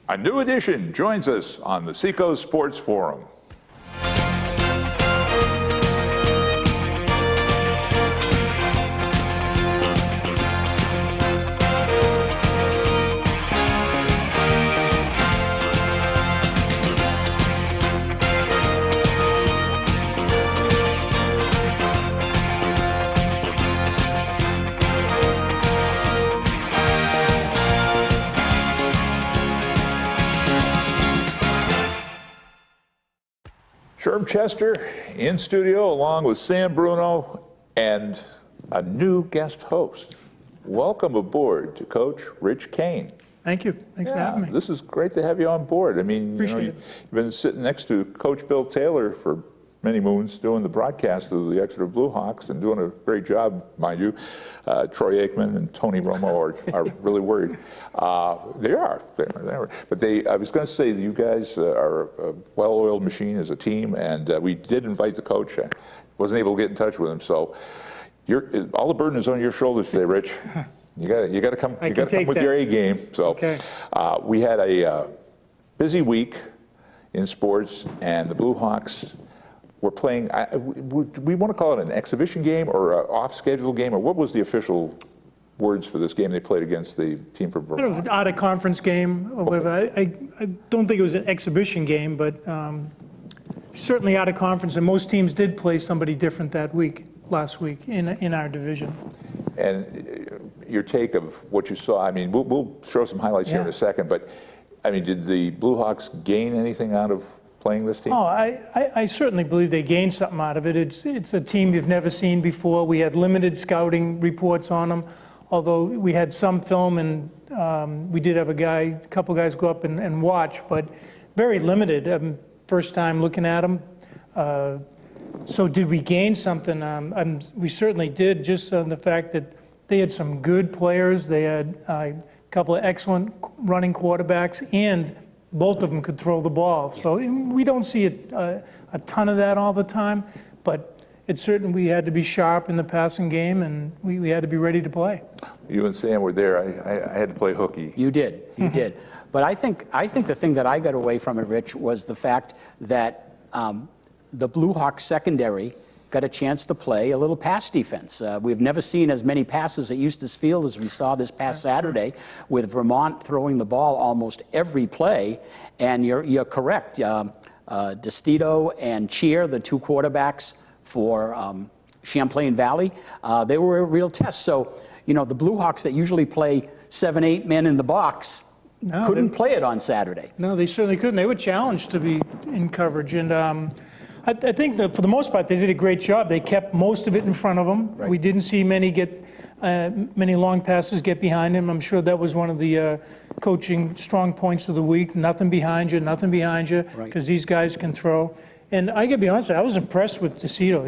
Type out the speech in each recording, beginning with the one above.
A new edition joins us on the Seacoast Sports Forum. Sherm Chester in studio along with Sam Bruno and a new guest host. Welcome aboard to Coach Rich Kane. Thank you. Thanks for having me. This is great to have you on board. I mean, Appreciate it. You've been sitting next to Coach Bill Taylor for many moons doing the broadcast of the Exeter Blue Hawks and doing a great job, mind you. Troy Aikman and Tony Romo are really worried. They are. But I was going to say that you guys are a well-oiled machine as a team, and we did invite the coach. I wasn't able to get in touch with him, so all the burden is on your shoulders today, Rich. You got to come. You got to come with your A game. So okay. We had a busy week in sports, and the Blue Hawks were playing. We want to call it an exhibition game or an off-schedule game, or what was the official words for this game they played against the team from Vermont? I don't know if it's an out-of-conference game or whatever. I don't think it was an exhibition game, but certainly out of conference. And most teams did play somebody different last week in our division. And your take of what you saw. I mean, we'll show some highlights here in a second, but I mean, did the Blue Hawks gain anything out of playing this team? Oh, I certainly believe they gained something out of it. It's a team you've never seen before. We had limited scouting reports on them, although we had some film, and we did have a couple guys go up and watch, but very limited. First time looking at them. So did we gain something? We certainly did, just on the fact that they had some good players. They had a couple of excellent running quarterbacks, and both of them could throw the ball. So we don't see a ton of that all the time, but it's certain we had to be sharp in the passing game, and we had to be ready to play. You and Sam were there. I had to play hooky. You did. You did. But I think the thing that I got away from it, Rich, was the fact that the Blue Hawks secondary got a chance to play a little pass defense. We've never seen as many passes at Eustis Field as we saw this past Saturday, with Vermont throwing the ball almost every play. And you're correct. Destito and Cheer, the two quarterbacks for Champlain Valley, they were a real test. So, the Blue Hawks that usually play 7-8 men in the box couldn't play it on Saturday. No, they certainly couldn't. They were challenged to be in coverage. And I think that for the most part, they did a great job. They kept most of it in front of them. Right. We didn't see many long passes get behind him. I'm sure that was one of the coaching strong points of the week. Nothing behind you, because these guys can throw. And I gotta be honest, I was impressed with Destito.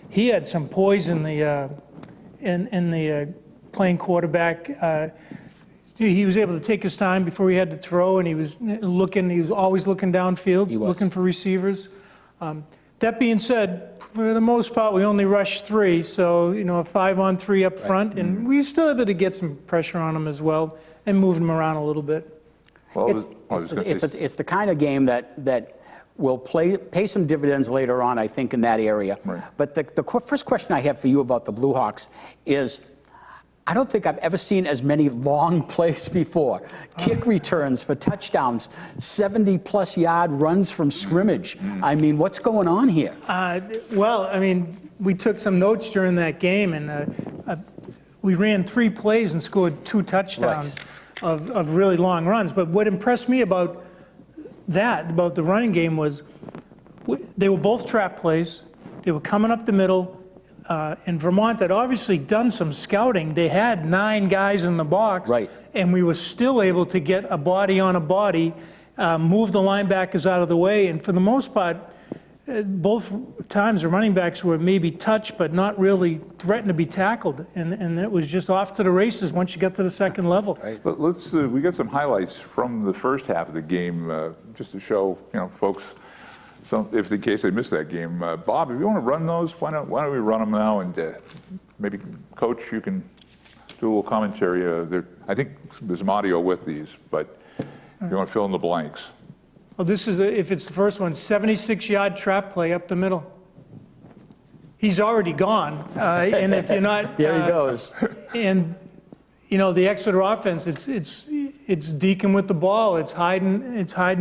He had some poise in the playing quarterback. He was able to take his time before he had to throw, and he was always looking downfield, looking for receivers. That being said, for the most part, we only rushed 3, so a 5-on-3 up front, and we still able to get some pressure on them as well and move them around a little bit. Well, it's the kind of game that will pay some dividends later on, I think, in that area. Right. But the first question I have for you about the Blue Hawks is, I don't think I've ever seen as many long plays before. Kick returns for touchdowns, 70-plus yard runs from scrimmage. I mean, what's going on here? Well, I mean, we took some notes during that game, and we ran 3 plays and scored 2 touchdowns of really long runs. But what impressed me about the running game was they were both trap plays. They were coming up the middle. In Vermont, had obviously done some scouting. They had 9 guys in the box, and we were still able to get a body on a body, move the linebackers out of the way, and for the most part, both times the running backs were maybe touched, but not really threatened to be tackled, and it was just off to the races once you get to the second level. Right. But we got some highlights from the first half of the game, just to show folks. So, if in case they missed that game, Bob, if you want to run those, why don't we run them now? And maybe, Coach, you can do a little commentary. I think there's some audio with these, but If you want to fill in the blanks. Well, this is, if it's the first one, 76-yard trap play up the middle. He's already gone, and if you're not... There he goes. And, you know, the Exeter offense, it's Deacon with the ball. It's hiding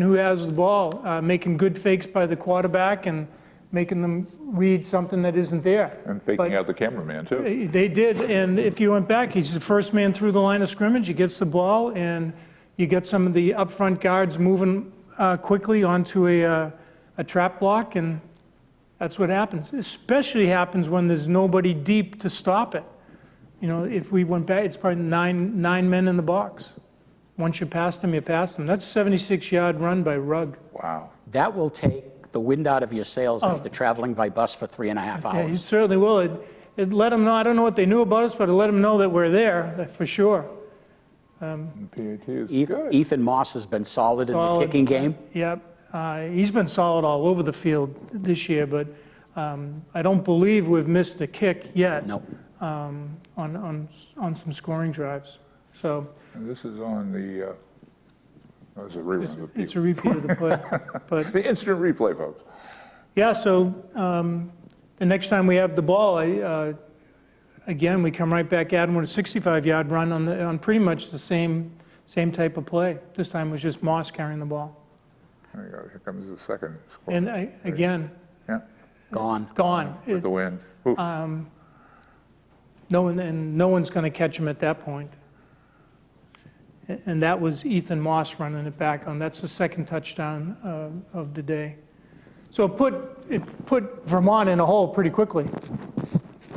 who has the ball, making good fakes by the quarterback and making them read something that isn't there. And faking out the cameraman, too. They did, and if you went back, he's the first man through the line of scrimmage. He gets the ball, and you get some of the up front guards moving quickly onto a trap block, and that's what happens. Especially happens when there's nobody deep to stop it. You know, if we went back, it's probably nine men in the box. Once you passed them, you passed them. That's a 76-yard run by Rugg. Wow. That will take the wind out of your sails after traveling by bus for 3.5 hours. Yeah, you certainly will. It let them know, I don't know what they knew about us, but it let them know that we're there, for sure. PAT is good. Ethan Moss has been solid in the kicking game. Yep. He's been solid all over the field this year, but I don't believe we've missed a kick yet. Nope. On some scoring drives. So And this is on the, it's a rerun of the it's a repeat of the play. But The instant replay, folks. yeah, so the next time we have the ball, again, we come right back at him with a 65-yard run on pretty much the same type of play. This time it was just Moss carrying the ball. There you go. Here comes the second score. And again, Yeah, Gone. gone. with the wind. Oof. No one's going to catch him at that point. And that was Ethan Moss running it back on. That's the second touchdown of the day. So it put Vermont in a hole pretty quickly.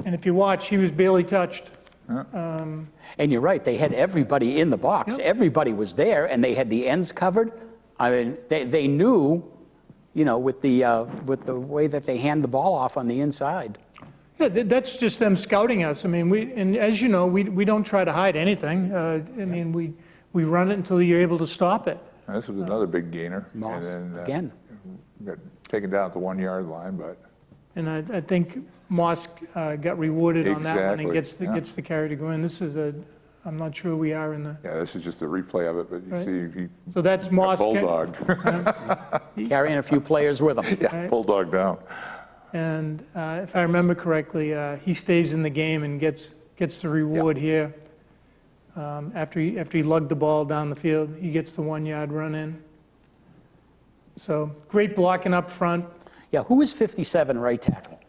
And if you watch, he was barely touched. And you're right, they had everybody in the box. Yep. Everybody was there, and they had the ends covered. I mean, they knew, you know, with the way that they hand the ball off on the inside. Yeah, that's just them scouting us. I mean, and as you know, we don't try to hide anything. I mean, we run it until you're able to stop it. And this was another big gainer. Moss, And then, again. got taken down at the 1 yard line, but And I think Moss got rewarded on that one and Exactly, gets the carry to go in. This is I'm not sure we are in the, yeah, this is just a replay of it, but you Right. see he so that's Moss. bulldogged. Carrying a few players with him. Yeah, Right. bulldog down. And if I remember correctly, he stays in the game and gets the reward here. After he lugged the ball down the field, he gets the 1 yard run in. So great blocking up front. Yeah, who is 57 right tackle?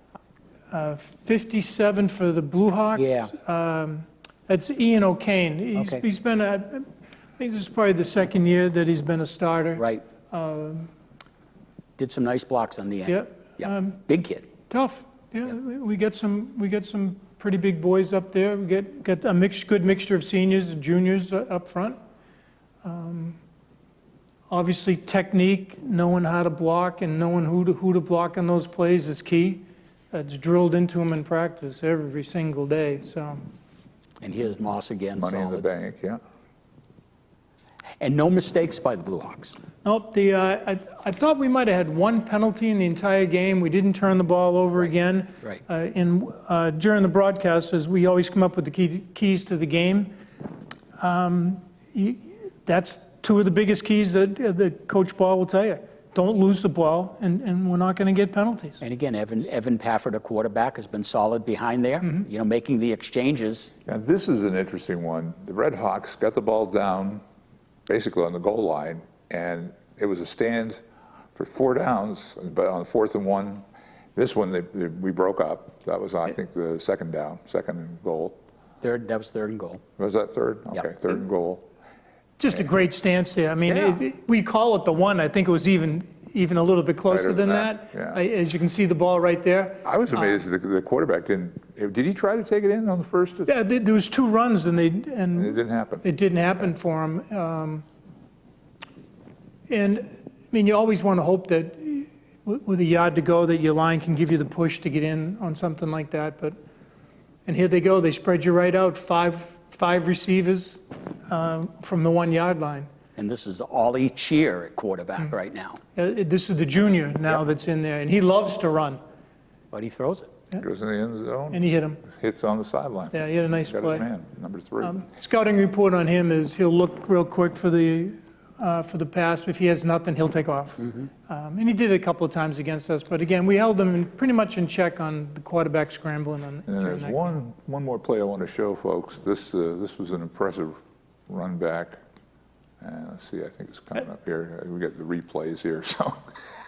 57 for the Blue Hawks. Yeah. That's Ian O'Kane. Okay. He's been I think this is probably the second year that he's been a starter. Right. Did some nice blocks on the end. Yep. Yeah. Big kid. Tough. Yeah, we get some pretty big boys up there. We get a good mixture of seniors and juniors up front. Obviously, technique, knowing how to block and knowing who to block on those plays is key. It's drilled into them in practice every single day. So, And here's Moss again, Money in the solid. bank, yeah. And no mistakes by the Blue Hawks. nope. I thought we might have had one penalty in the entire game. We didn't turn the ball over again. Right. During the broadcast, as we always come up with the keys to the game, that's two of the biggest keys that Coach Ball will tell you. Don't lose the ball, and we're not going to get penalties. And again, Evan Pafford, a quarterback, has been solid behind there, you know, making the exchanges. Now, this is an interesting one. The Red Hawks got the ball down basically on the goal line, and it was a stand for 4 downs, but on 4th and 1, this one we broke up. That was, I think, the second and goal. That was third and goal. Was that third? Yep. Okay, third and goal. Just a great stance there. I mean, Yeah. we call it the one. I think it was even a little bit closer Tighter than than that. that, yeah. As you can see the ball right there. I was amazed that the quarterback didn't. Did he try to take it in on the first? Yeah, there was 2 runs, and It didn't happen. it didn't happen for him. And, I mean, you always want to hope that with a yard to go, that your line can give you the push to get in on something like that. And here they go. They spread you right out, five receivers from the 1 yard line. And this is Ollie Cheer at quarterback right now. This is the junior now that's in there, and he loves to run, But he throws it. Goes in the end zone. and he hit him. Hits on the sideline. Yeah, he had a nice Got play. his man, number 3. Scouting report on him is he'll look real quick for the for the pass. If he has nothing, he'll take off. And he did it a couple of times against us. But again, we held them pretty much in check on the quarterback scrambling. And there's one more play I want to show folks. This was an impressive run back. And let's see, I think it's coming up here. We got the replays here, so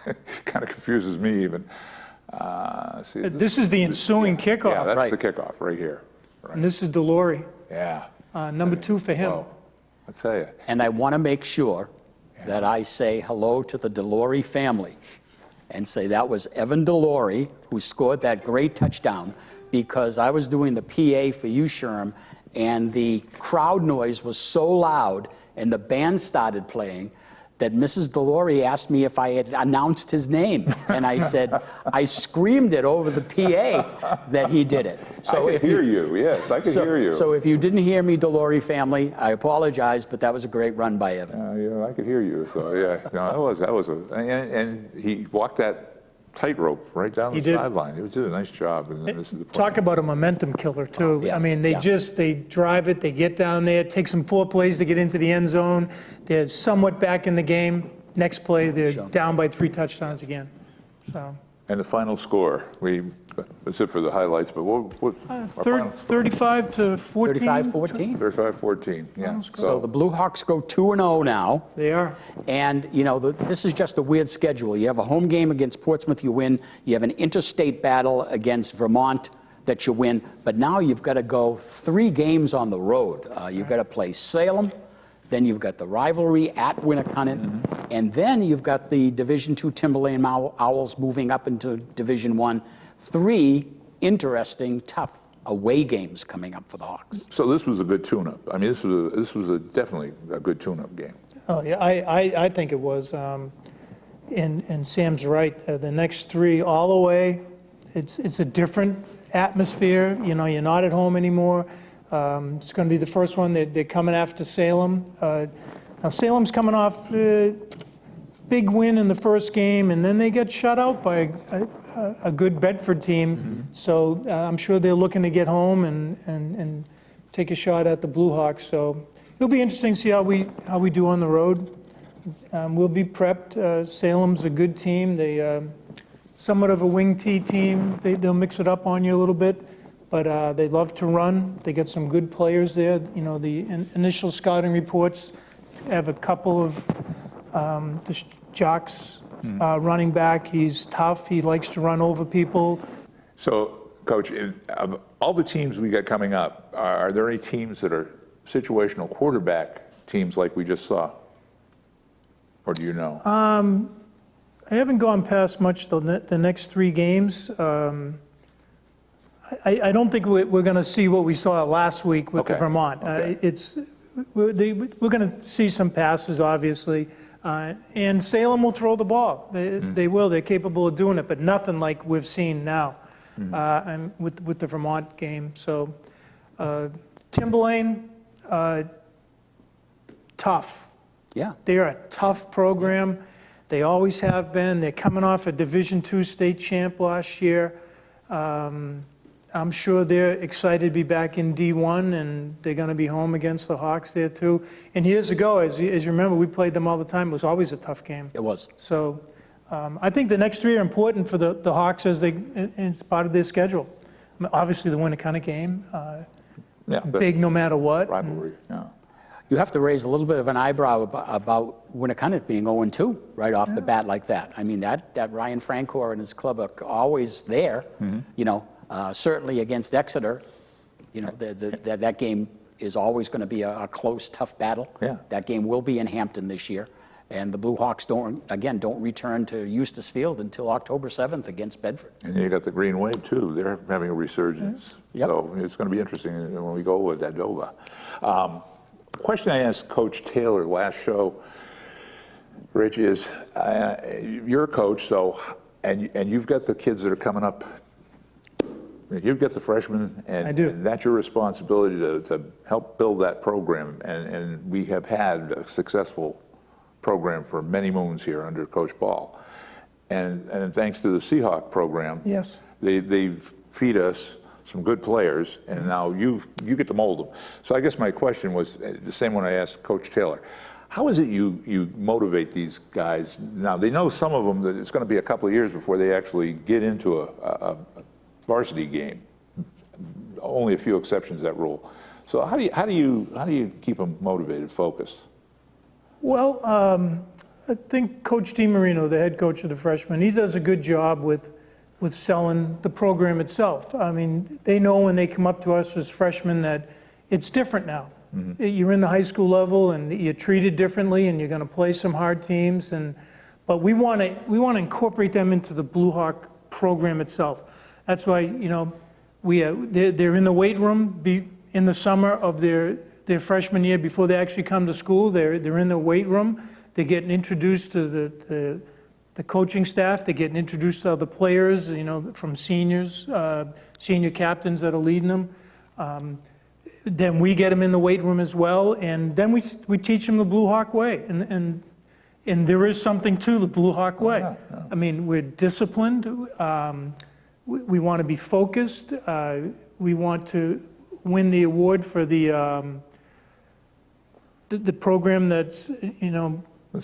it kind of confuses me even. Let's see, This is the ensuing kickoff. Yeah, that's Right. the kickoff right here. Right. And this is Delory, Yeah. number 2 for him. Well, I tell you. And I want to make sure that I say hello to the Delory family and say that was Evan Delory who scored that great touchdown, because I was doing the PA for you, Sherm, and the crowd noise was so loud and the band started playing that Mrs. Delory asked me if I had announced his name. And I said, I screamed it over the PA that he did it. So I could hear you, yes, I could hear you. So if you didn't hear me, Delory family, I apologize, but that was a great run by Evan. Yeah, I could hear you. So yeah, no, that was and he walked that tightrope right down the sideline. He did a nice job. And this is the Talk about a momentum killer, too. yeah, I mean, they drive it, they get down there, it takes them 4 plays to get into the end zone. They're somewhat back in the game. Next play, they're down by 3 touchdowns again. So. And the final score, that's it for the highlights, but what our final score? 35 to 14. 35-14. 35-14, yeah. So the Blue Hawks go 2-0 now. They are. And, you know, this is just a weird schedule. You have a home game against Portsmouth, you win. You have an interstate battle against Vermont that you win. But now you've got to go 3 games on the road. You've got to play Salem. Then you've got the rivalry at Winnicott. And then you've got the Division II Timberlane Owls moving up into Division I. 3 interesting, tough away games coming up for the Hawks. So this was a good tune-up. I mean, this was definitely a good tune-up game. Oh, yeah, I think it was. And Sam's right. The next 3 all the way, it's a different atmosphere. You know, you're not at home anymore. It's going to be the first one. They're coming after Salem. Now, Salem's coming off a big win in the first game, and then they get shut out by a good Bedford team. So I'm sure they're looking to get home and take a shot at the Blue Hawks. So it'll be interesting to see how we do on the road. We'll be prepped. Salem's a good team. They somewhat of a wing T team. They'll mix it up on you a little bit. But they love to run. They get some good players there. You know, the initial scouting reports have a couple of the jocks running back. He's tough. He likes to run over people. So, Coach, of all the teams we got coming up, are there any teams that are situational quarterback teams like we just saw? Or do you know? I haven't gone past much the next 3 games. I don't think we're going to see what we saw last week with the Vermont. We're going to see some passes, obviously, and Salem will throw the ball. They will. They're capable of doing it, but nothing like we've seen now and with the Vermont game. So Timberlane, tough. Yeah. They're a tough program. They always have been. They're coming off a Division II state champ last year. I'm sure they're excited to be back in D1, and they're going to be home against the Hawks there too. And years ago, as you remember, we played them all the time. It was always a tough game. It was. So I think the next 3 are important for the Hawks it's part of their schedule. I mean, obviously, the Winnicott game, big no matter what. Rivalry, yeah. You have to raise a little bit of an eyebrow about Winnicott being 0-2 right off the bat like that. I mean, that Ryan Francor and his club are always there, you know. Certainly against Exeter, you know, that game is always going to be a close, tough battle. Yeah. That game will be in Hampton this year. And the Blue Hawks don't return to Eustis Field until October 7th against Bedford. And you got the Green Wave, too. They're having a resurgence. Yep. So it's going to be interesting when we go with Dadova. Question I asked Coach Taylor last show, Rich, is you're a coach, so and you've got the kids that are coming up. You've got the freshmen, I do. and that's your responsibility to help build that program. And we have had a successful program for many moons here under Coach Ball. And thanks to the Seahawk program, Yes. they feed us some good players, and now you get to mold them. So I guess my question was the same one I asked Coach Taylor. How is it you motivate these guys? Now, they know some of them that it's going to be a couple of years before they actually get into a varsity game. Only a few exceptions to that rule. So how do you keep them motivated, focused? Well, I think Coach DiMarino, the head coach of the freshmen, he does a good job with selling the program itself. I mean, they know when they come up to us as freshmen that it's different now. Mm-hmm. You're in the high school level and you're treated differently, and you're going to play some hard teams. But we want to incorporate them into the Blue Hawk program itself. That's why they're in the weight room in the summer of their freshman year before they actually come to school. They're in the weight room. They're getting introduced to the coaching staff. They're getting introduced to other players, from seniors, senior captains that are leading them. Then we get them in the weight room as well, and then we teach them the Blue Hawk way. And there is something to the Blue Hawk way. Oh, yeah. I mean, we're disciplined. We want to be focused. We want to win the award for the program that's, The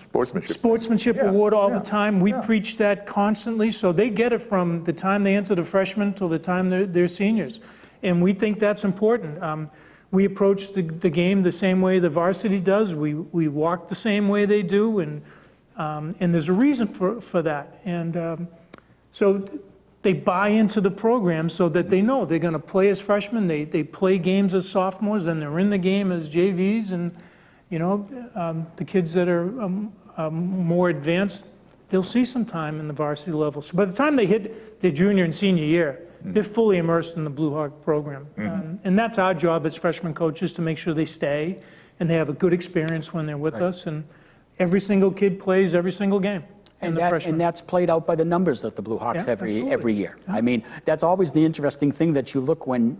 sportsmanship award all the time. We preach that constantly, so they get it from the time they enter the freshman till the time they're seniors. And we think that's important. We approach the game the same way the varsity does. We walk the same way they do, and there's a reason for that. And so they buy into the program so that they know they're going to play as freshmen. They play games as sophomores, and they're in the game as JVs. And the kids that are more advanced, they'll see some time in the varsity level. So by the time they hit their junior and senior year, they're fully immersed in the Blue Hawk program. And that's our job as freshman coaches, to make sure they stay and they have a good experience when they're with us. And every single kid plays every single game. And that's played out by the numbers that the Blue Hawks have every year. Yeah. I mean, that's always the interesting thing that you look when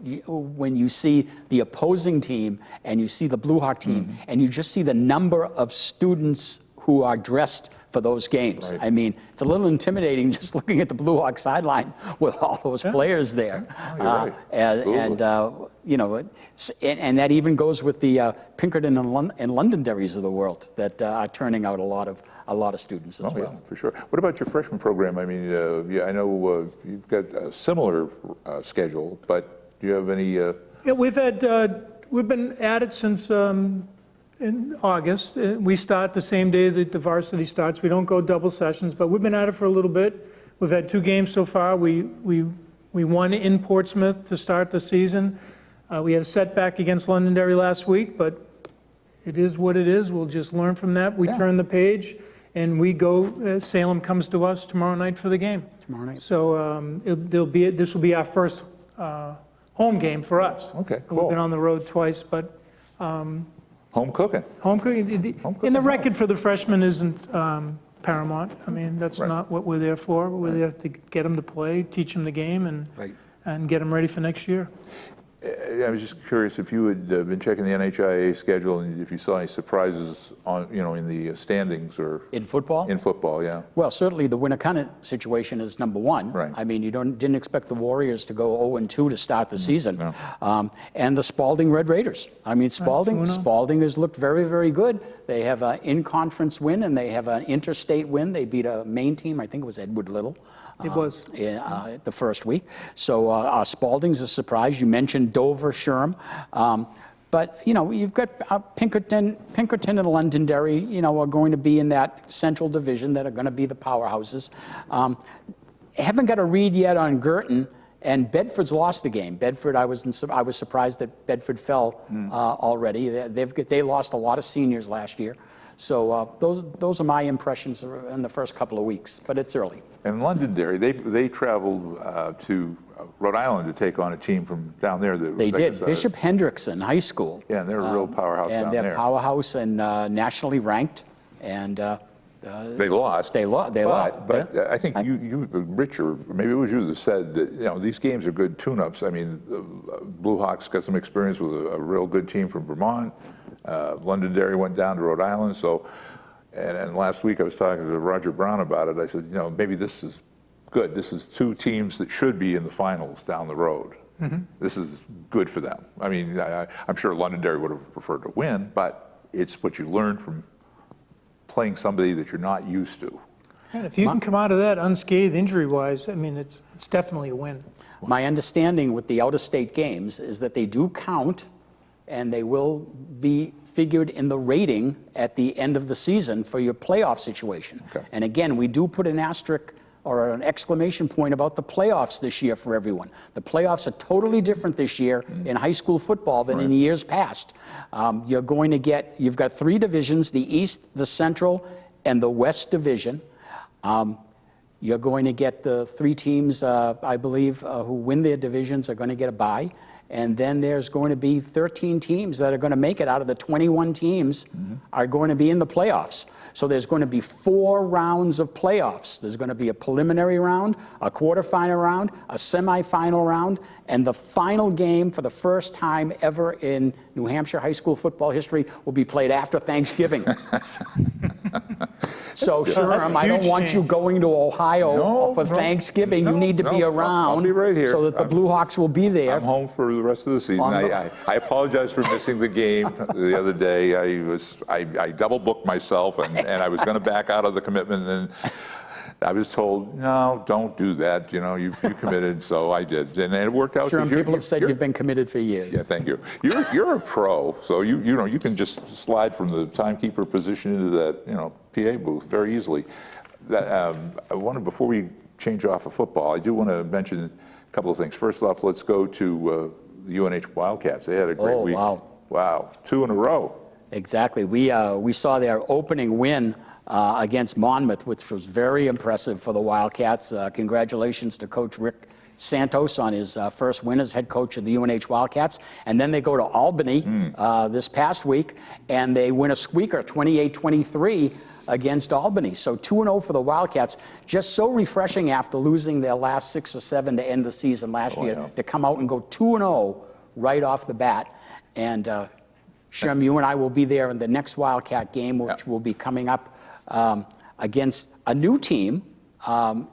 you see the opposing team and you see the Blue Hawk team, and you just see the number of students who are dressed for those games. Right. I mean, it's a little intimidating just looking at the Blue Hawk sideline with all those players there. Oh, and that even goes with the Pinkerton and Londonderrys of the world that are turning out a lot of students as well. Yeah, for sure. What about your freshman program? I mean, I know you've got a similar schedule, but do you have any? Yeah, we've been at it since in August. We start the same day that the varsity starts. We don't go double sessions, but we've been at it for a little bit. We've had 2 games so far. We won in Portsmouth to start the season. We had a setback against Londonderry last week, but it is what it is. We'll just learn from that. We turn the page, and we go. Salem comes to us tomorrow night for the game. Tomorrow night. So this will be our first home game for us. Okay, cool. We've been on the road twice, but home cooking. Home cooking. And the record for the freshmen isn't paramount. I mean, that's not what we're there for. We're there to get them to play, teach them the game, and get them ready for next year. I was just curious if you had been checking the NHIA schedule and if you saw any surprises in the standings or in football. In football, yeah. Well, certainly the Winnicott situation is number one. Right. I mean, you didn't expect the Warriors to go 0-2 to start the season, and the Spalding Red Raiders. I mean, Spalding has looked very, very good. They have an in-conference win and they have an interstate win. They beat a Maine team. I think it was Edward Little. It was the first week. So Spalding's a surprise. You mentioned Dover, Sherm, but you've got Pinkerton and Londonderry. Are going to be in that central division that are going to be the powerhouses. Haven't got a read yet on Girton. And Bedford's lost the game. Bedford, I was surprised that Bedford fell already. They lost a lot of seniors last year. So those are my impressions in the first couple of weeks, but it's early. And Londonderry, they traveled to Rhode Island to take on a team from down there. They did. Bishop Hendrickson High School. Yeah, and they're a real powerhouse down there. And they're powerhouse and nationally ranked. And they lost. They lost. But I think you, Rich, or maybe it was you that said that these games are good tune-ups. I mean, Blue Hawks got some experience with a real good team from Vermont. Londonderry went down to Rhode Island. So, and last week I was talking to Roger Brown about it. I said, maybe this is good. This is 2 teams that should be in the finals down the road. Mm-hmm. This is good for them. I mean, I'm sure Londonderry would have preferred to win, but it's what you learn from playing somebody that you're not used to. And if you can come out of that unscathed injury-wise, I mean, it's definitely a win. My understanding with the out-of-state games is that they do count, and they will be figured in the rating at the end of the season for your playoff situation. Okay. And again, we do put an asterisk or an exclamation point about the playoffs this year for everyone. The playoffs are totally different this year in high school football than in years past. You've got 3 divisions, the East, the Central, and the West Division. You're going to get the 3 teams, I believe, who win their divisions are going to get a bye. And then there's going to be 13 teams that are going to make it out of the 21 teams are going to be in the playoffs. So there's going to be 4 rounds of playoffs. There's going to be a preliminary round, a quarterfinal round, a semifinal round, and the final game for the first time ever in New Hampshire high school football history will be played after Thanksgiving. So, Sherm, I don't want you going to Ohio for Thanksgiving. You need to be around I'll be right here. so that the Blue Hawks will be there. I'm home for the rest of the season. I apologize for missing the game the other day. I double booked myself, and I was going to back out of the commitment, and I was told, no, don't do that. You know, you committed, so I did, and it worked out. Sure, people have said you've been committed for years. Yeah, thank you. You're a pro, so you can just slide from the timekeeper position into that PA booth very easily. I wanted, before we change off of football, I do want to mention a couple of things. First off, let's go to the UNH Wildcats. They had a great week. Wow, 2 in a row. Exactly. We saw their opening win against Monmouth, which was very impressive for the Wildcats. Congratulations to Coach Rick Santos on his first win as head coach of the UNH Wildcats. And then they go to Albany this past week, and they win a squeaker, 28-23 against Albany. So 2-0 for the Wildcats. Just so refreshing after losing their last 6 or 7 to end the season last year, to come out and go 2-0 right off the bat. And Sherm, you and I will be there in the next Wildcat game, which will be coming up against a new team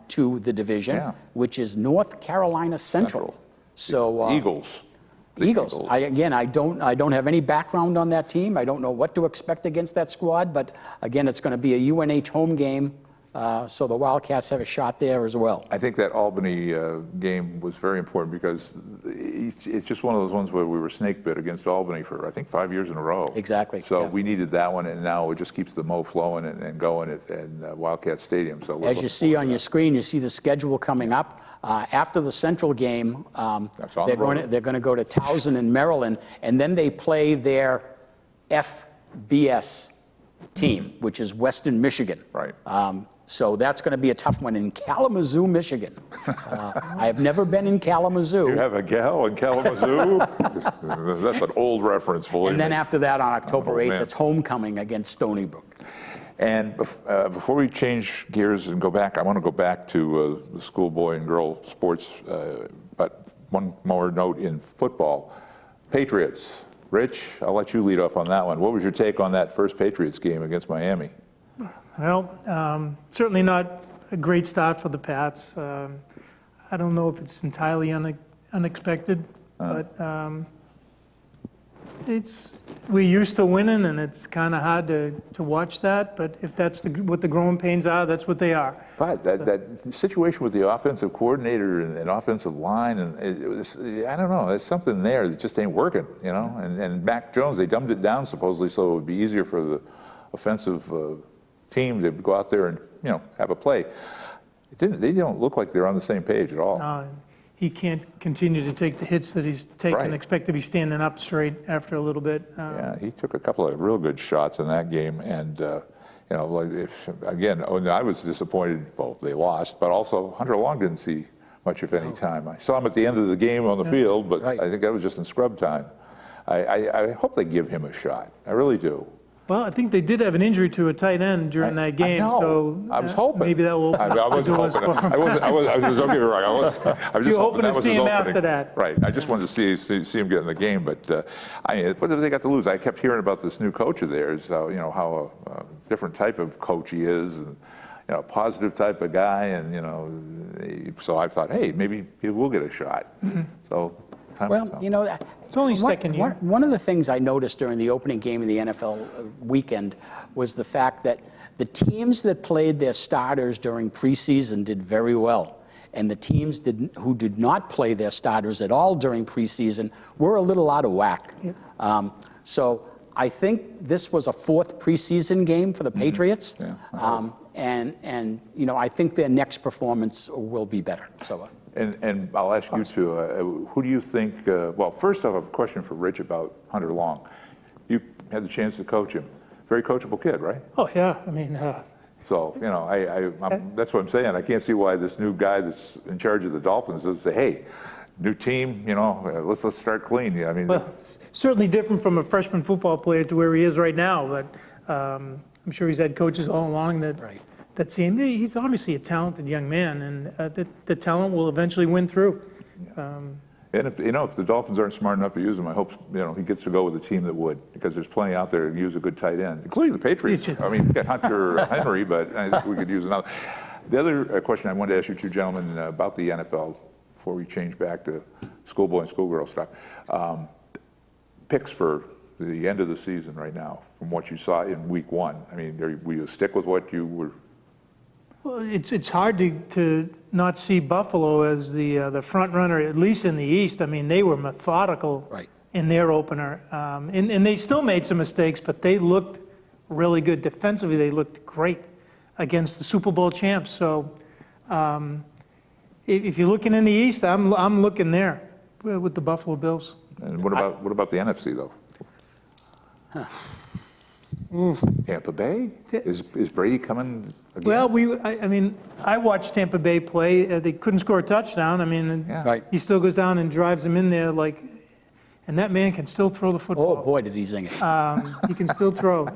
to the division, which is North Carolina Central. So Eagles. Eagles. I don't have any background on that team. I don't know what to expect against that squad, but again, it's going to be a UNH home game. So the Wildcats have a shot there as well. I think that Albany game was very important because it's just one of those ones where we were snake bit against Albany for, I think, 5 years in a row. Exactly. So we needed that one, and now it just keeps the mo flowing and going at Wildcat Stadium. So as you see on your screen, you see the schedule coming up. After the Central game, they're going to go to Towson in Maryland, and then they play their FBS team, which is Western Michigan. Right. So that's going to be a tough one in Kalamazoo, Michigan. I have never been in Kalamazoo. You have a gal in Kalamazoo? That's an old reference, believe me. And then after that, on October 8th, it's homecoming against Stony Brook. And before we change gears and go back, I want to go back to the schoolboy and girl sports, but one more note in football. Patriots. Rich, I'll let you lead off on that one. What was your take on that first Patriots game against Miami? Well, certainly not a great start for the Pats. I don't know if it's entirely unexpected, but we're used to winning, and it's kind of hard to watch that. But if that's what the growing pains are, that's what they are. But that situation with the offensive coordinator and offensive line, and I don't know, there's something there that just ain't working, you know. And Mac Jones, they dumbed it down supposedly so it would be easier for the offensive team to go out there and have a play. They don't look like they're on the same page at all. He can't continue to take the hits that he's taken and expect to be standing up straight after a little bit. Yeah, he took a couple of real good shots in that game, and again, I was disappointed. Well, they lost, but also Hunter Long didn't see much, if any, time. I saw him at the end of the game on the field, but I think that was just in scrub time. I hope they give him a shot. I really do. Well, I think they did have an injury to a tight end during that game, so I was hoping. maybe that will. I wasn't hoping. Don't get me wrong. I was just You're hoping to that was see his him opening. after that. Right. I just wanted to see him get in the game, but what have they got to lose? I kept hearing about this new coach of theirs. How a different type of coach he is, and a positive type of guy, and so I thought, hey, maybe he will get a shot. So. It's only second year. One of the things I noticed during the opening game of the NFL weekend was the fact that the teams that played their starters during preseason did very well. And the teams who did not play their starters at all during preseason were a little out of whack. Yep. So I think this was a fourth preseason game for the Patriots. Yeah, and you know, I think their next performance will be better. So. And I'll ask you too, who do you think, well, first off, I have a question for Rich about Hunter Long. You had the chance to coach him. Very coachable kid, right? Oh, yeah. I mean, so, you know, that's what I'm saying. I can't see why this new guy that's in charge of the Dolphins doesn't say, hey, new team, you know, let's start clean. Yeah, I mean, well, it's certainly different from a freshman football player to where he is right now, but I'm sure he's had coaches all along that see him. He's obviously a talented young man, and the talent will eventually win through. And if the Dolphins aren't smart enough to use him, I hope he gets to go with a team that would, because there's plenty out there to use a good tight end, including the Patriots. I mean, we got Hunter Henry, but I think we could use another. The other question I wanted to ask you two gentlemen about the NFL before we change back to schoolboy and schoolgirl stuff. Picks for the end of the season right now, from what you saw in week 1. I mean, will you stick with what you were? Well, it's hard to not see Buffalo as the front runner, at least in the East. I mean, they were methodical in their opener, and they still made some mistakes, but they looked really good defensively. They looked great against the Super Bowl champs. So, if you're looking in the East, I'm looking there with the Buffalo Bills. And what about the NFC though? Huh. Tampa Bay? Is Brady coming again? Well, I mean, I watched Tampa Bay play. They couldn't score a touchdown. I mean, he still goes down and drives them in there and that man can still throw the football. Oh boy, did he zing it! He can still throw.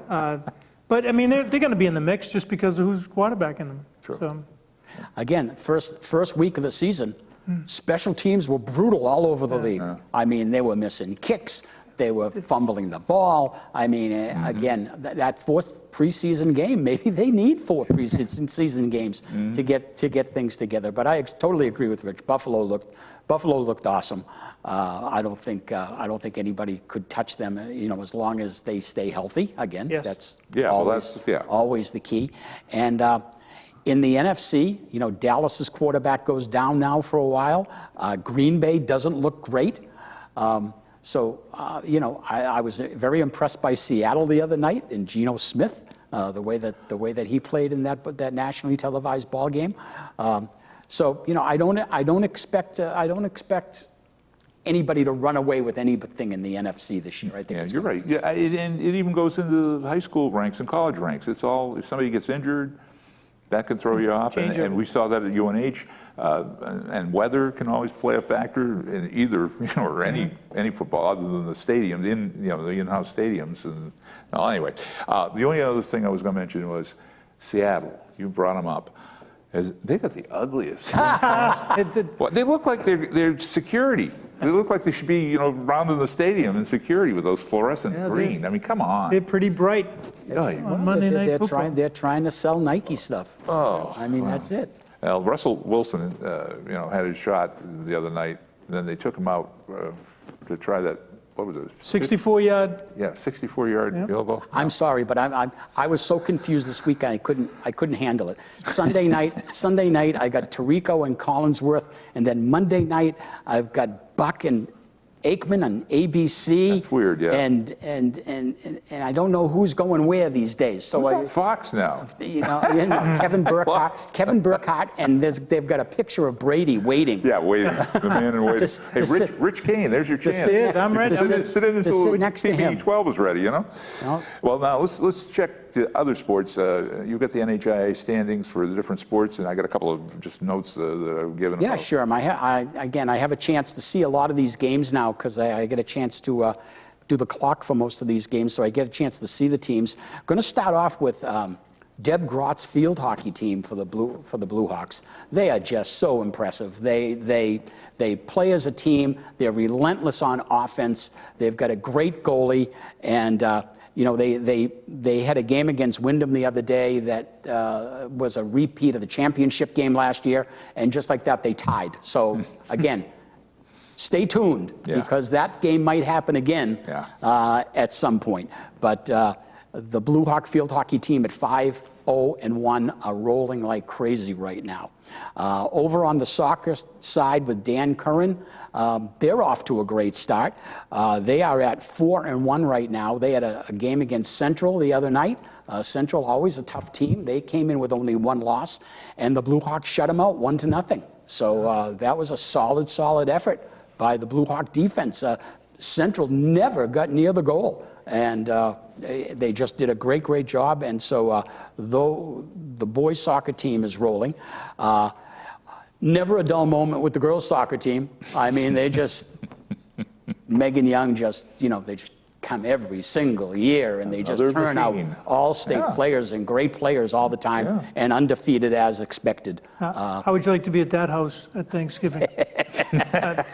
But I mean, they're going to be in the mix just because of who's quarterbacking them. True. So. Again, first week of the season, special teams were brutal all over the league. I mean, they were missing kicks. They were fumbling the ball. I mean, again, that fourth preseason game, maybe they need 4 preseason games to get things together. But I totally agree with Rich. Buffalo looked awesome. I don't think anybody could touch them. As long as they stay healthy. Again, that's always the key. And in the NFC, Dallas's quarterback goes down now for a while. Green Bay doesn't look great. So, I was very impressed by Seattle the other night and Geno Smith, the way that he played in that nationally televised ball game. So, I don't expect anybody to run away with anything in the NFC this year. I think you're right. Yeah, and it even goes into the high school ranks and college ranks. It's all, if somebody gets injured, that can throw you off, and we saw that at UNH. And weather can always play a factor in either, or any football other than the stadium, the in-house stadiums. And anyway, the only other thing I was going to mention was Seattle. You brought them up. They got the ugliest. Well, they look like they're security. They look like they should be, rounding the stadium in security with those fluorescent green. I mean, come on. They're pretty bright on Monday Night Football. They're trying to sell Nike stuff. Oh, I mean, that's it. Well, Russell Wilson, had his shot the other night. Then they took him out to try that. What was it? 64-yard. Yeah, 64-yard field goal. I'm sorry, but I was so confused this week. I couldn't handle it. Sunday night, I got Tirico and Collinsworth, and then Monday night I've got Buck and Aikman on ABC. That's weird, yeah. And I don't know who's going where these days. So who's on Fox now? Kevin Burkhardt, and they've got a picture of Brady waiting. Yeah, waiting. The man in waiting. Hey, Rich Kane, there's your chance. I'm ready. Sit in until next to him. TB12 is ready, No. Well, now let's check the other sports. You've got the NHIA standings for the different sports, and I got a couple of just notes that I've given. Yeah, sure. I have a chance to see a lot of these games now because I get a chance to do the clock for most of these games, so I get a chance to see the teams. I'm going to start off with Deb Grott's field hockey team for the Blue Hawks. They are just so impressive. They play as a team. They're relentless on offense. They've got a great goalie, and they had a game against Wyndham the other day that was a repeat of the championship game last year, and just like that, they tied. So again, stay tuned because that game might happen again at some point. But the Blue Hawk field hockey team at 5 0-1, are rolling like crazy right now. Over on the soccer side with Dan Curran, they're off to a great start. They are at 4-1 right now. They had a game against Central the other night. Central, always a tough team. They came in with only 1 loss, and the Blue Hawks shut them out 1-0. So that was a solid effort by the Blue Hawk defense. Central never got near the goal, and they just did a great job. And so though the boys soccer team is rolling, never a dull moment with the girls soccer team. I mean, they just, Megan Young just, they just come every single year, and they just turn out all-state players and great players all the time, and undefeated as expected. How would you like to be at that house at Thanksgiving?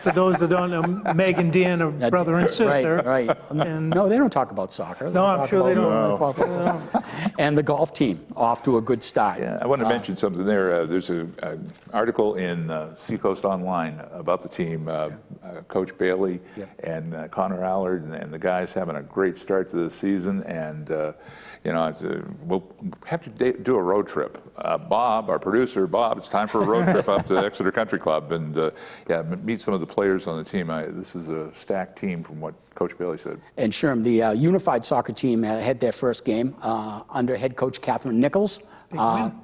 For those that don't know, Meg and Dan are brother and sister. Right. And no, they don't talk about soccer. No, I'm sure they don't. And the golf team off to a good start. Yeah, I want to mention something there. There's an article in Seacoast Online about the team. Coach Bailey and Connor Allard and the guys having a great start to the season, and we'll have to do a road trip. Bob, our producer, it's time for a road trip up to Exeter Country Club, and meet some of the players on the team. This is a stacked team from what Coach Bailey said. And Sherm, the unified soccer team had their first game under head coach Catherine Nichols.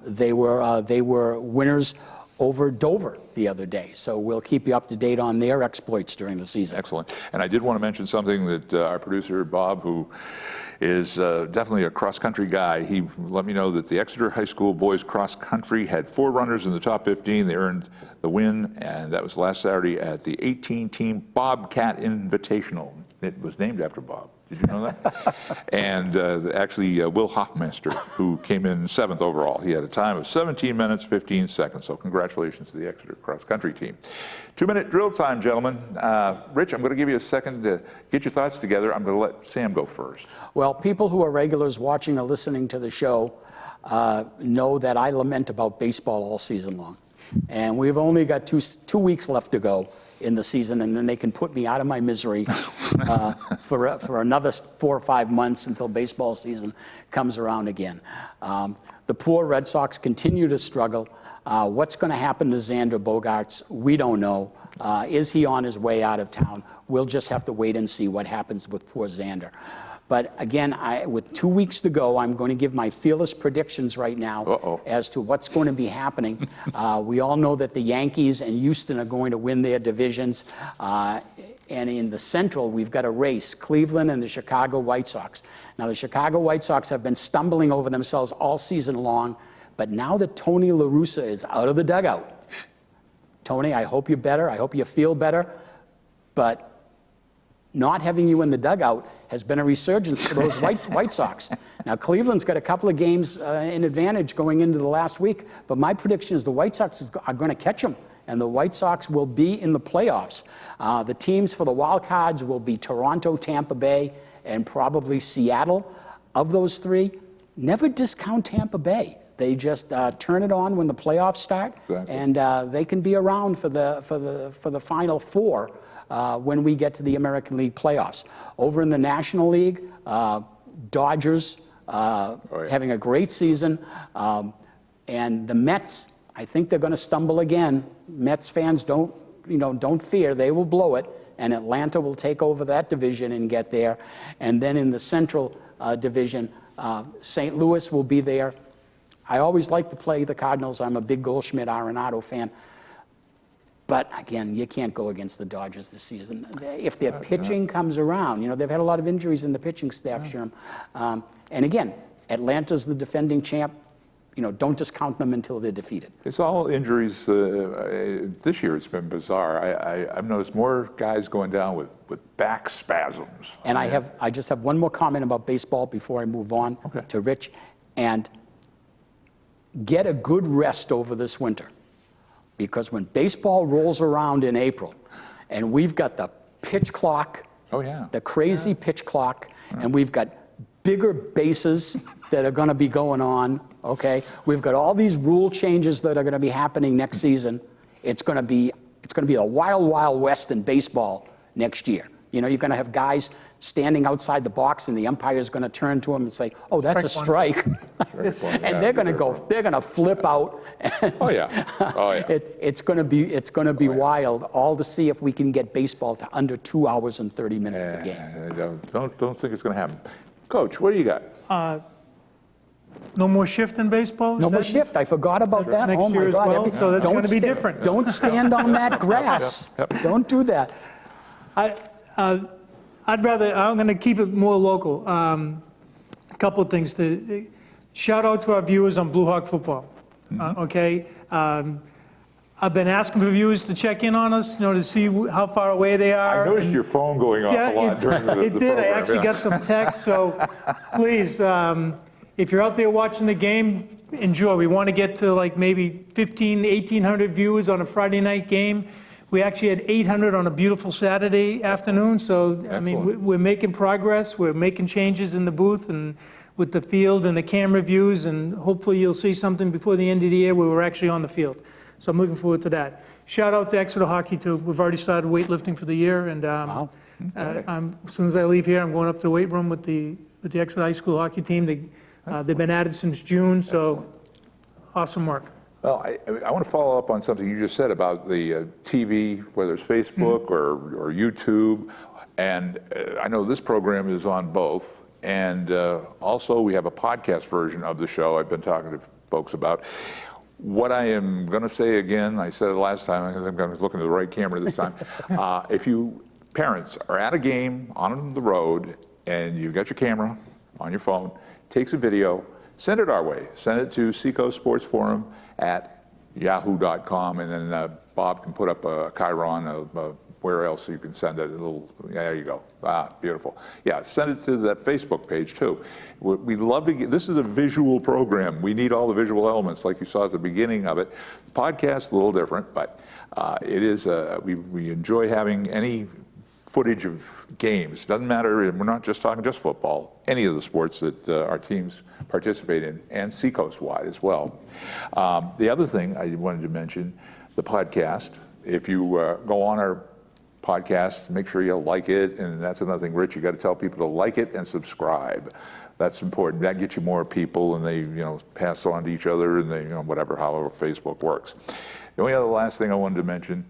They were winners over Dover the other day. So we'll keep you up to date on their exploits during the season. Excellent. And I did want to mention something that our producer, Bob, who is definitely a cross-country guy, he let me know that the Exeter High School boys cross-country had 4 runners in the top 15. They earned the win, and that was last Saturday at the 18-team Bobcat Invitational. It was named after Bob. Did you know that? And actually, Will Hoffmeister, who came in 7th overall, he had a time of 17 minutes, 15 seconds. So congratulations to the Exeter cross-country team. 2-minute drill time, gentlemen. Rich, I'm going to give you a second to get your thoughts together. I'm going to let Sam go first. Well, people who are regulars watching or listening to the show know that I lament about baseball all season long. And we've only got two weeks left to go in the season, and then they can put me out of my misery for another 4 or 5 months until baseball season comes around again. The poor Red Sox continue to struggle. What's going to happen to Xander Bogaerts? We don't know. Is he on his way out of town? We'll just have to wait and see what happens with poor Xander. But again, with 2 weeks to go, I'm going to give my fearless predictions right now as to what's going to be happening. We all know that the Yankees and Houston are going to win their divisions. And in the Central, we've got a race, Cleveland and the Chicago White Sox. Now, the Chicago White Sox have been stumbling over themselves all season long, but now that Tony La Russa is out of the dugout, Tony, I hope you're better. I hope you feel better. But not having you in the dugout has been a resurgence for those White Sox. Now, Cleveland's got a couple of games in advantage going into the last week, but my prediction is the White Sox are going to catch them, and the White Sox will be in the playoffs. The teams for the wild cards will be Toronto, Tampa Bay, and probably Seattle. Of those 3, never discount Tampa Bay. They just turn it on when the playoffs start, and they can be around for the Final 4 when we get to the American League playoffs. Over in the National League, Dodgers having a great season, and the Mets, I think they're going to stumble again. Mets fans don't fear, they will blow it, and Atlanta will take over that division and get there. And then in the Central Division, St. Louis will be there. I always like to play the Cardinals. I'm a big Goldschmidt Arenado fan. But again, you can't go against the Dodgers this season. If their pitching comes around, they've had a lot of injuries in the pitching staff, Sherm. And again, Atlanta's the defending champ. Don't discount them until they're defeated. It's all injuries. This year it's been bizarre. I've noticed more guys going down with back spasms. And I just have one more comment about baseball before I move on to Rich. And get a good rest over this winter. Because when baseball rolls around in April, and we've got the pitch clock, the crazy pitch clock, and we've got bigger bases that are going to be going on, we've got all these rule changes that are going to be happening next season. It's going to be a wild, wild west in baseball next year. You know, you're going to have guys standing outside the box, and the umpire's going to turn to them and say, "Oh, that's a strike," and they're going to flip out. And Oh yeah. Oh yeah. It's going to be wild, all to see if we can get baseball to under 2 hours and 30 minutes a game. Don't think it's going to happen. Coach, what do you got? No more shift in baseball? No more shift. I forgot about that. Next Oh year my as God! well, so that's going to be different. Don't stand on that grass. Don't do that. I'm going to keep it more local. A couple of things. Shout out to our viewers on Blue Hawk Football, okay? I've been asking for viewers to check in on us, to see how far away they are. I noticed your phone going off a lot during the it did. program. I actually got some texts, so please, if you're out there watching the game, enjoy. We want to get to like maybe 1,800 viewers on a Friday night game. We actually had 800 on a beautiful Saturday afternoon, so I mean, we're making progress. We're making changes in the booth and with the field and the camera views, and hopefully you'll see something before the end of the year where we're actually on the field. So I'm looking forward to that. Shout out to Exeter Hockey too. We've already started weightlifting for the year, and Wow. as soon as I leave here, I'm going up to the weight room with the Exeter High School hockey team. They've been at it since June, so awesome work. Well, I want to follow up on something you just said about the TV, whether it's Facebook or YouTube. And I know this program is on both. And also we have a podcast version of the show I've been talking to folks about. What I am going to say again, I said it last time, I think I'm looking at the right camera this time. If you parents are at a game on the road and you've got your camera on your phone, take some video, send it our way. Send it to Seacoast Sports Forum at yahoo.com, and then Bob can put up a chyron of where else you can send it. There you go. Beautiful. Yeah, send it to that Facebook page too. We love to get, this is a visual program. We need all the visual elements like you saw at the beginning of it. The podcast, a little different, but it is, we enjoy having any footage of games. Doesn't matter, we're not just talking just football, any of the sports that our teams participate in, and Seacoast-wide as well. The other thing I wanted to mention, the podcast. If you go on our podcast, make sure you like it, and that's another thing, Rich, you got to tell people to like it and subscribe. That's important. That gets you more people, and they pass on to each other, and they whatever, however Facebook works. The only other last thing I wanted to mention,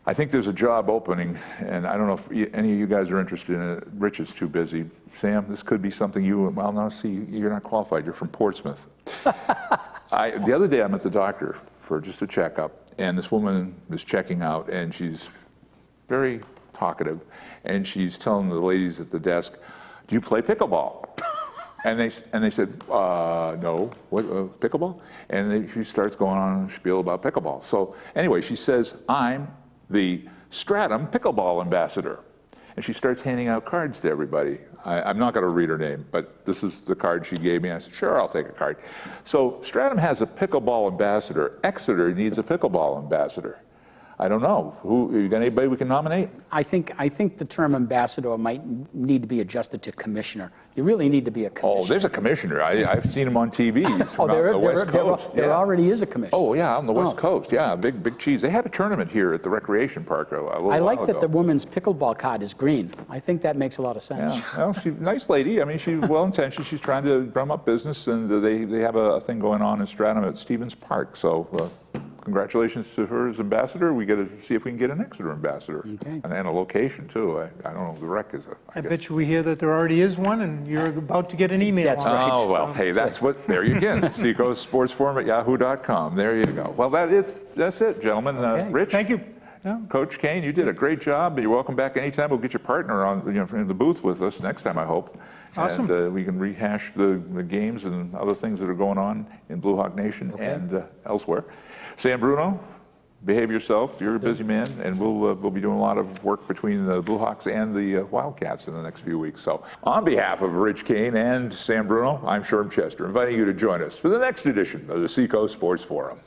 I think there's a job opening, and I don't know if any of you guys are interested in it. Rich is too busy. Sam, this could be something you're not qualified. You're from Portsmouth. The other day I'm at the doctor for just a checkup, and this woman is checking out, and she's very talkative, and she's telling the ladies at the desk, "Do you play pickleball?" And they said, "No, what, pickleball?" And she starts going on a spiel about pickleball. So anyway, she says, "I'm the Stratum Pickleball Ambassador." And she starts handing out cards to everybody. I'm not going to read her name, but this is the card she gave me. I said, "Sure, I'll take a card." So Stratum has a pickleball ambassador. Exeter needs a pickleball ambassador. I don't know. You got anybody we can nominate? I think the term ambassador might need to be adjusted to commissioner. You really need to be a commissioner. Oh, there's a commissioner. I've seen him on TV. He's from the West Coast. There already is a commissioner. Oh, yeah, on the West Coast. Yeah, big cheese. They had a tournament here at the recreation park a little while ago. I like that the woman's pickleball card is green. I think that makes a lot of sense. Yeah, well, she's a nice lady. I mean, she's well-intentioned. She's trying to drum up business, and they have a thing going on in Stratham at Stevens Park. So congratulations to her as ambassador. We got to see if we can get an Exeter ambassador. Okay. And a location, too. I don't know if the rec is I bet you we hear that there already is one, and you're about to get an email That's on it. right. Oh, well, hey, there you again. Seacoast Sports Forum at yahoo.com. There you go. Well, that's it, gentlemen. Okay. Rich? Thank you. Yeah. Coach Kane, you did a great job. You're welcome back anytime. We'll get your partner on in the booth with us next time, I hope. Awesome. And we can rehash the games and other things that are going on in Blue Hawk Nation and elsewhere. Sam Bruno, behave yourself. You're a busy man, and we'll be doing a lot of work between the Blue Hawks and the Wildcats in the next few weeks. So on behalf of Rich Kane and Sam Bruno, I'm Sherm Chester, inviting you to join us for the next edition of the Seacoast Sports Forum.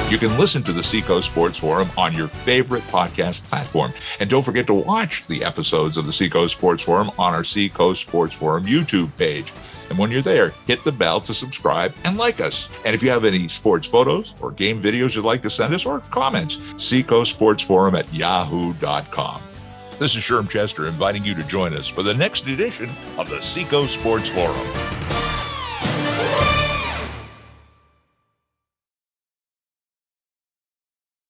You can listen to the Seacoast Sports Forum on your favorite podcast platform. And don't forget to watch the episodes of the Seacoast Sports Forum on our Seacoast Sports Forum YouTube page. And when you're there, hit the bell to subscribe and like us. And if you have any sports photos or game videos you'd like to send us or comments, Seacoast Sports Forum at yahoo.com. This is Sherm Chester inviting you to join us for the next edition of the Seacoast Sports Forum.